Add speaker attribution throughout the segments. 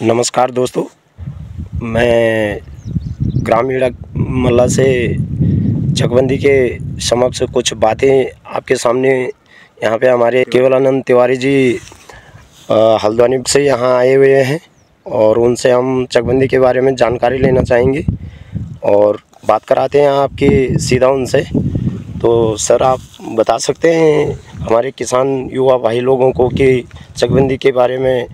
Speaker 1: नमस्कार दोस्तों, मैं ग्रामीण मल्ला से चकबंदी के समक्ष कुछ बातें आपके सामने यहाँ पे हमारे केवलानंद तिवारी जी हल्द्वानी से यहाँ आए हुए हैं और उनसे हम चकबंदी के बारे में जानकारी लेना चाहेंगे और बात कराते हैं आपकी सीधा उनसे। तो सर, आप बता सकते हैं हमारे किसान युवा भाई लोगों को कि चकबंदी के बारे में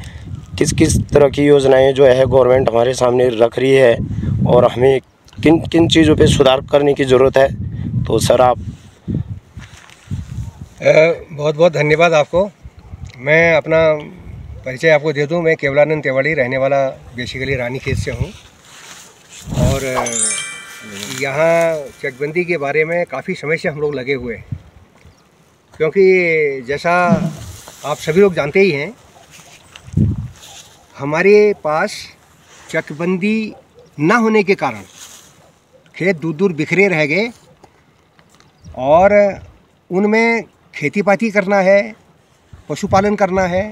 Speaker 1: किस किस तरह की योजनाएं जो है गवर्नमेंट हमारे सामने रख रही है और हमें किन किन चीज़ों पे सुधार करने की ज़रूरत है। तो सर, आप
Speaker 2: बहुत बहुत धन्यवाद आपको। मैं अपना परिचय आपको दे दूं। मैं केवलानंद तिवारी, रहने वाला बेसिकली रानीखेत से हूं और यहाँ चकबंदी के बारे में काफ़ी समय से हम लोग लगे हुए हैं, क्योंकि जैसा आप सभी लोग जानते ही हैं, हमारे पास चकबंदी ना होने के कारण खेत दूर दूर बिखरे रह गए और उनमें खेती पाती करना है, पशुपालन करना है,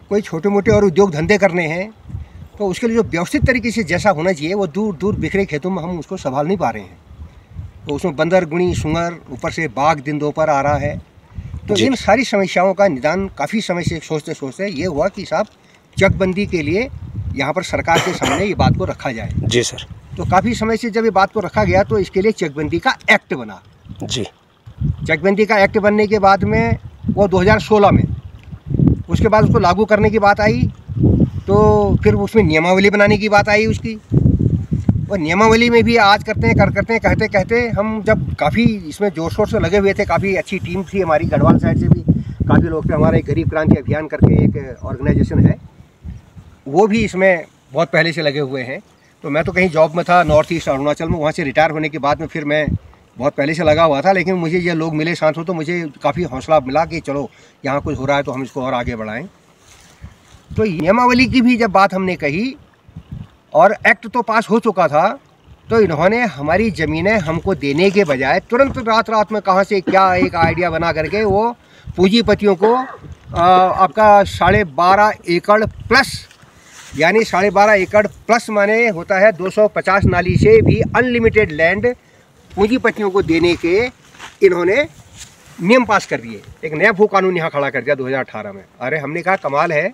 Speaker 2: कोई छोटे मोटे और उद्योग धंधे करने हैं, तो उसके लिए जो व्यवस्थित तरीके से जैसा होना चाहिए वो दूर दूर बिखरे खेतों में हम उसको संभाल नहीं पा रहे हैं। तो उसमें बंदर, गुणी, सुंगर, ऊपर से बाघ दिन दोपहर आ रहा है। तो इन सारी समस्याओं का निदान काफ़ी समय से सोचते सोचते ये हुआ कि साहब चकबंदी के लिए यहाँ पर सरकार के सामने ये बात को रखा जाए।
Speaker 1: जी सर।
Speaker 2: तो काफ़ी समय से जब ये बात को रखा गया तो इसके लिए चकबंदी का एक्ट बना।
Speaker 1: जी।
Speaker 2: चकबंदी का एक्ट बनने के बाद में वो 2016 में, उसके बाद उसको लागू करने की बात आई, तो फिर उसमें नियमावली बनाने की बात आई उसकी। और नियमावली में भी आज कहते कहते हम जब काफ़ी इसमें जोर शोर से लगे हुए थे, काफ़ी अच्छी टीम थी हमारी, गढ़वाल साइड से भी काफ़ी लोग थे। हमारा एक गरीब क्रांति अभियान करके एक ऑर्गेनाइजेशन है, वो भी इसमें बहुत पहले से लगे हुए हैं। तो मैं तो कहीं जॉब में था नॉर्थ ईस्ट अरुणाचल में, वहाँ से रिटायर होने के बाद में फिर मैं बहुत पहले से लगा हुआ था। लेकिन मुझे ये लोग मिले साथ हो तो मुझे काफ़ी हौसला मिला कि चलो यहाँ कुछ हो रहा है तो हम इसको और आगे बढ़ाएं। तो नियमावली की भी जब बात हमने कही और एक्ट तो पास हो चुका था, तो इन्होंने हमारी ज़मीनें हमको देने के बजाय तुरंत रात में कहाँ से क्या एक आइडिया बना करके वो पूंजीपतियों को आपका 12.5 एकड़ प्लस, यानी 12.5 एकड़ प्लस माने होता है 250 नाली से भी अनलिमिटेड लैंड पूंजीपतियों को देने के इन्होंने नियम पास कर दिए। एक नया भू कानून यहाँ खड़ा कर दिया 2018 में। अरे हमने कहा कमाल है,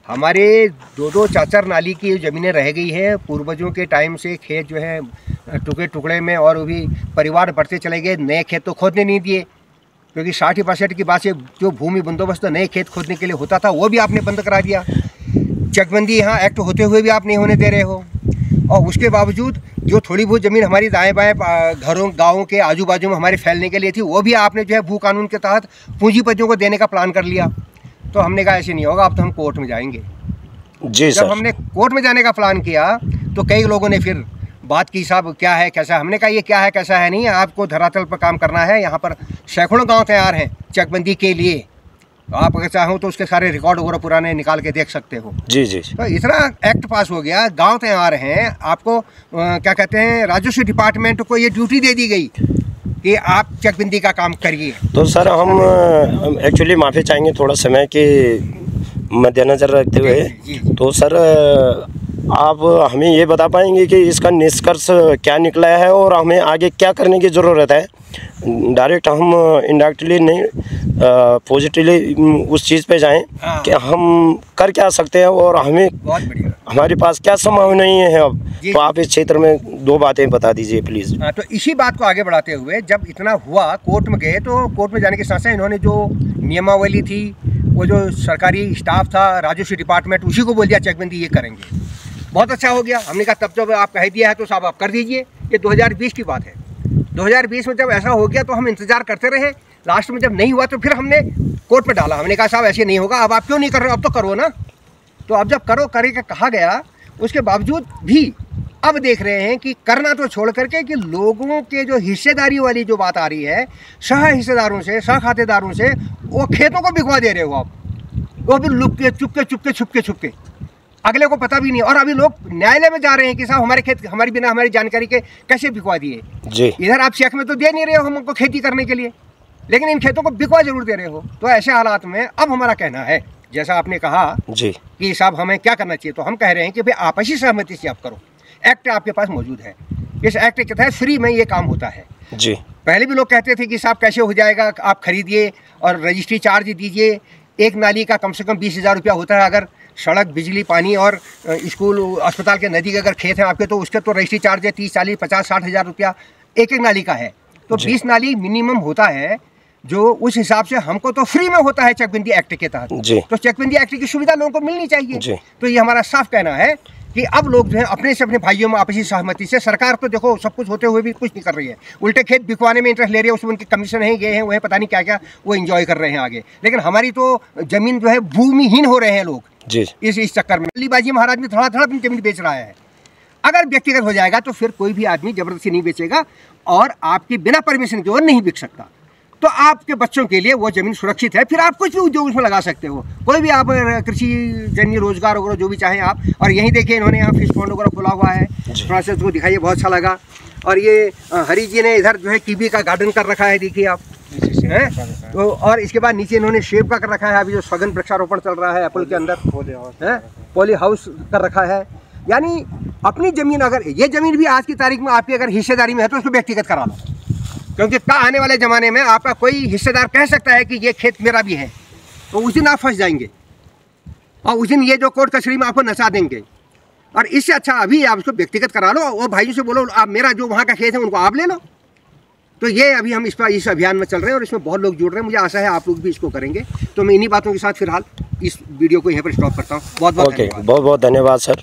Speaker 2: हमारे 2-2 4-4 नाली की ज़मीनें रह गई हैं पूर्वजों के टाइम से। खेत जो है टुकड़े टुकड़े में और वो भी परिवार बढ़ते चले गए, नए खेत तो खोदने नहीं दिए, क्योंकि 60% की बात से जो भूमि बंदोबस्त नए खेत खोदने के लिए होता था वो भी आपने बंद करा दिया। चकबंदी यहाँ एक्ट होते हुए भी आप नहीं होने दे रहे हो, और उसके बावजूद जो थोड़ी बहुत ज़मीन हमारी दाएं बाएं घरों गाँवों के आजू बाजू में हमारे फैलने के लिए थी, वो भी आपने जो है भू कानून के तहत पूंजीपतियों को देने का प्लान कर लिया। तो हमने कहा ऐसे नहीं होगा, अब तो हम कोर्ट में जाएंगे।
Speaker 1: जी सर।
Speaker 2: जब हमने कोर्ट में जाने का प्लान किया तो कई लोगों ने फिर बात की, साहब क्या है कैसा। हमने कहा ये क्या है कैसा है नहीं, आपको धरातल पर काम करना है। यहाँ पर सैकड़ों गांव तैयार हैं चकबंदी के लिए, आप अगर चाहो तो उसके सारे रिकॉर्ड वगैरह पुराने निकाल के देख सकते हो।
Speaker 1: जी जी।
Speaker 2: तो इतना एक्ट पास हो गया, गांव तैयार हैं, आपको क्या कहते हैं राजस्व डिपार्टमेंट को ये ड्यूटी दे दी गई कि आप चकबंदी का काम करिए।
Speaker 1: तो सर, हम एक्चुअली माफ़ी चाहेंगे थोड़ा समय के मद्देनज़र रखते हुए। तो सर, आप हमें ये बता पाएंगे कि इसका निष्कर्ष क्या निकला है और हमें आगे क्या करने की ज़रूरत है। डायरेक्ट हम इनडायरेक्टली नहीं, पॉजिटिवली उस चीज़ पे जाएं कि हम कर क्या सकते हैं और हमें
Speaker 2: बहुत बढ़िया
Speaker 1: हमारे पास क्या संभावनाएं हैं अब। तो आप इस क्षेत्र में 2 बातें बता दीजिए प्लीज़।
Speaker 2: तो इसी बात को आगे बढ़ाते हुए जब इतना हुआ, कोर्ट में गए, तो कोर्ट में जाने के साथ साथ इन्होंने जो नियमावली थी, वो जो सरकारी स्टाफ था राजस्व डिपार्टमेंट, उसी को बोल दिया चकबंदी ये करेंगे। बहुत अच्छा हो गया। हमने कहा तब जब आप कह दिया है तो साहब आप कर दीजिए। ये 2020 की बात है। 2020 में जब ऐसा हो गया तो हम इंतजार करते रहे। लास्ट में जब नहीं हुआ तो फिर हमने कोर्ट में डाला। हमने कहा साहब ऐसे नहीं होगा, अब आप क्यों नहीं कर रहे हो, अब तो करो ना। तो अब जब करेगा कहा गया, उसके बावजूद भी अब देख रहे हैं कि करना तो छोड़ करके कि लोगों के जो हिस्सेदारी वाली जो बात आ रही है, सह हिस्सेदारों से, सह खातेदारों से, वो खेतों को बिकवा दे रहे हो आप, वो भी लुक के छुपके अगले को पता भी नहीं। और अभी लोग न्यायालय में जा रहे हैं कि साहब हमारे खेत हमारी बिना हमारी जानकारी के कैसे बिकवा दिए।
Speaker 1: जी।
Speaker 2: इधर आप चेक में तो दे नहीं रहे हो हमको खेती करने के लिए, लेकिन इन खेतों को बिकवा जरूर दे रहे हो। तो ऐसे हालात में अब हमारा कहना है जैसा आपने कहा
Speaker 1: जी
Speaker 2: कि साहब हमें क्या करना चाहिए, तो हम कह रहे हैं कि भाई आपसी सहमति से आप करो। एक्ट आपके पास मौजूद है, इस एक्ट के तहत फ्री में ये काम होता है
Speaker 1: जी।
Speaker 2: पहले भी लोग कहते थे कि साहब कैसे हो जाएगा, आप खरीदिए और रजिस्ट्री चार्ज दीजिए। एक नाली का कम से कम 20,000 रुपया होता है। अगर सड़क, बिजली, पानी और स्कूल, अस्पताल के नज़दीक अगर खेत हैं आपके, तो उसके तो रजिस्ट्री चार्ज है 30, 40, 50, 60,000 रुपया एक एक नाली का है। तो 20 नाली मिनिमम होता है, जो उस हिसाब से हमको तो फ्री में होता है चकबंदी एक्ट के तहत। तो चकबंदी एक्ट की सुविधा लोगों को मिलनी चाहिए। तो ये हमारा साफ कहना है कि अब लोग जो है अपने से अपने भाइयों में आपसी सहमति से, सरकार तो देखो सब कुछ होते हुए भी कुछ नहीं कर रही है, उल्टे खेत बिकवाने में इंटरेस्ट ले रही है, उसमें उनके कमीशन है, ये है, वो है, पता नहीं क्या क्या वो एंजॉय कर रहे हैं आगे। लेकिन हमारी तो जमीन जो है भूमिहीन हो रहे हैं लोग
Speaker 1: जी।
Speaker 2: इस चक्कर में जल्दीबाजी महाराज में थोड़ा थोड़ा अपनी जमीन बेच रहा है। अगर व्यक्तिगत हो जाएगा तो फिर कोई भी आदमी जबरदस्ती नहीं बेचेगा और आपकी बिना परमिशन के वो नहीं बिक सकता। तो आपके बच्चों के लिए वो ज़मीन सुरक्षित है। फिर आप कुछ भी उद्योग उसमें लगा सकते हो, कोई भी आप कृषि जन्य रोजगार वगैरह जो भी चाहें आप। और यहीं देखिए इन्होंने यहाँ फिश पॉन्ड वगैरह खुला हुआ है, थोड़ा सा उसको दिखाइए, बहुत अच्छा लगा। और ये हरी जी ने इधर जो है कीवी का गार्डन कर रखा है, देखिए आप हैं। तो और इसके बाद नीचे इन्होंने सेब का कर रखा है, अभी जो सघन वृक्षारोपण चल रहा है एप्पल के अंदर है, पॉली हाउस कर रखा है। यानी अपनी ज़मीन, अगर ये ज़मीन भी आज की तारीख में आपकी अगर हिस्सेदारी में है तो उसको व्यक्तिगत करा लो, क्योंकि क्या आने वाले ज़माने में आपका कोई हिस्सेदार कह सकता है कि ये खेत मेरा भी है, तो उस दिन आप फंस जाएंगे और उस दिन ये जो कोर्ट कचहरी में आपको नचा देंगे। और इससे अच्छा अभी आप उसको व्यक्तिगत करा लो और भाइयों से बोलो आप मेरा जो वहाँ का खेत है उनको आप ले लो। तो ये अभी हम इस अभियान में चल रहे हैं और इसमें बहुत लोग जुड़ रहे हैं। मुझे आशा है आप लोग भी इसको करेंगे। तो मैं इन्हीं बातों के साथ फिलहाल इस वीडियो को यहाँ पर स्टॉप करता हूँ। बहुत बहुत
Speaker 1: धन्यवाद सर।